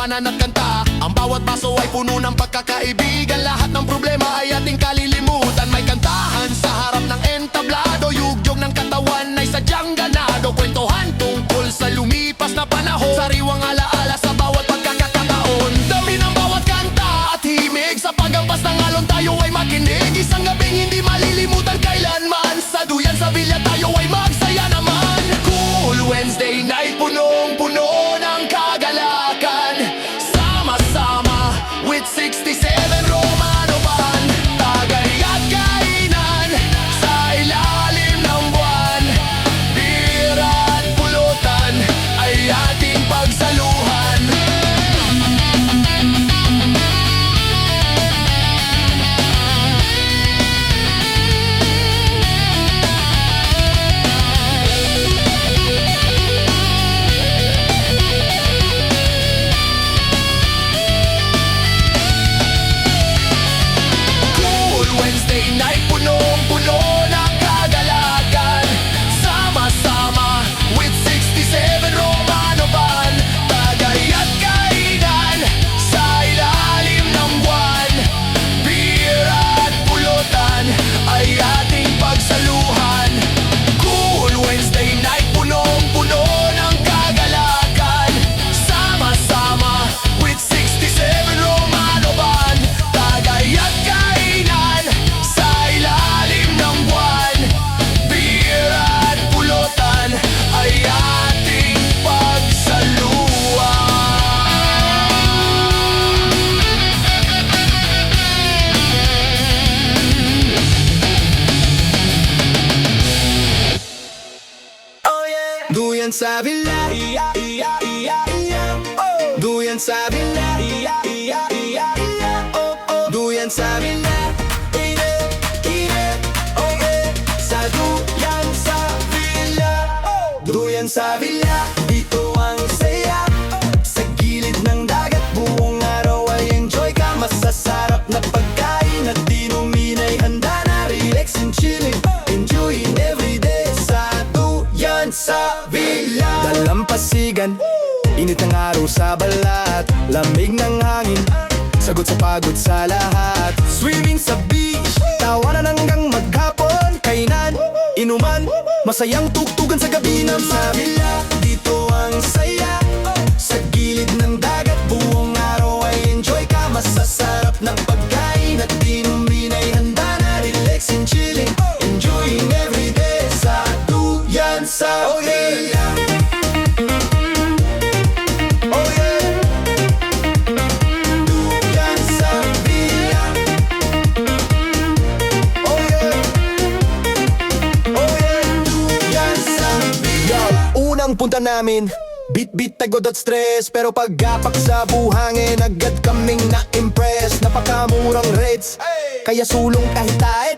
tawanan at kanta. Ang bawat baso ay puno ng pagkakaibigan. Lahat ng problema ay ating kalilimutan. May kantahan sa harap ng entablado. Yugyog ng katawan ay sadyang ganado. Kwentuhan tungkol sa lumipas na panahon. Sariwang alaala sa bawat pagkakataon. Dami ng bawat kanta at himig. Sa paghampas ng alon tayo ay makinig. Isang gabing hindi malilimutan kailanman. Sa duyan sa Villa tayo ay magsaya naman. Cool Wednesday night, punong-puno ng kagalakan. Sama-sama with 67 Romano Band. Tagay at kainan sa ilalim ng buwan. Bira at pulutan ay ating pagsaluhan. Wednesday night, punong-puno ng kagalakan. Sama-sama with 67 Romano Band. Tagay at kainan sa ilalim ng buwan. Bira at pulutan ay ating pagsaluhan. Cool Wednesday night, punong-puno ng kagalakan. Sama-sama with 67 Romano Band. Tagay at kainan sa ilalim ng buwan. Bira at pulutan ay ating pagsaluhan. Oh yeah. Duyan sa Villa, iya, iya, iya, iya. Oh. Duyan sa Villa, iya, iya, iya, iya. Oh, oh. Duyan sa Villa, ine, ine, oh yeah. Sa Duyan sa Villa, oh. Duyan sa Villa, dito ang saya. Sa gilid ng dagat, buong araw ay enjoy ka. Masasarap na pagkain at inumin ay handa na. Relax and chilling, enjoying everyday sa Duyan sa Villa. Dalampasigan, init ng araw sa balat. Lamig ng hangin, sagot sa pagod sa lahat. Swimming sa beach, tawanan hanggang maghapon. Kainan, inuman, masayang tugtugan sa gabi naman. Sa Villa, dito ang saya. Sa gilid ng dagat, buong araw ay enjoy ka. Masasarap na pagkain at inumin ay handa na. Relax and chilling, enjoying everyday sa Duyan sa Villa. Oh yeah. Duyan sa Villa. Oh yeah. Oh yeah. Duyan sa Villa. Unang punta namin, bit-bit tagod at stress. Pero pag-apak sa buhangin, agad kaming na-impress. Napakamurang rates, kaya sulong kahit taet.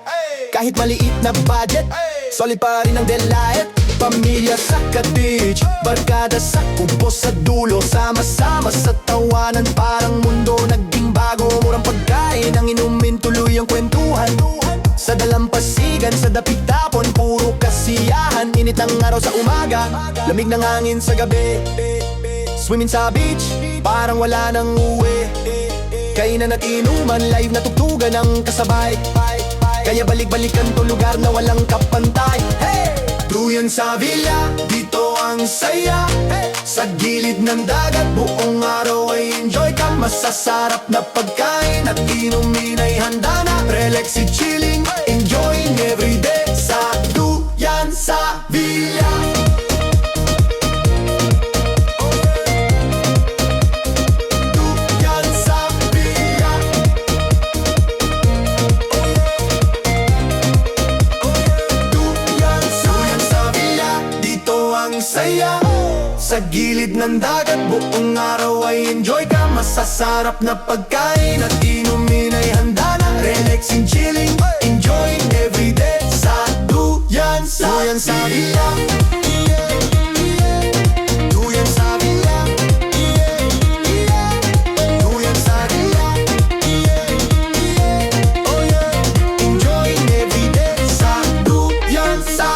Kahit maliit na budget, solid pa rin ang delight. Pamilya sa cottage, barkada sa kubo sa dulo. Sama-sama sa tawanan, parang mundo naging bago. Murang pagkain, ang inumin, tuloy ang kwentuhan. Sa dalampasigan, sa dapit-tapon, puro kasiyahan. Init ng araw sa umaga, lamig ng hangin sa gabi. Swimming sa beach, parang wala nang uwi. Kainan at inuman, live na tugtugan ang kasabay. Kaya balik-balikan to lugar na walang kapantay. Hey! Duyan sa Villa, dito ang saya. Sa gilid ng dagat, buong araw ay enjoy ka. Masasarap na pagkain at inumin ay handa na. Relax and chilling, enjoying everyday sa Duyan sa Villa. Duyan sa Villa. Duyan sa Villa, dito ang saya. Sa gilid ng dagat, buong araw ay enjoy ka. Masasarap na pagkain at inumin ay handa na. Relax and chilling, enjoying everyday sa Duyan sa Villa. Duyan sa Villa. Duyan sa Villa. Oh yeah. Enjoying everyday sa Duyan sa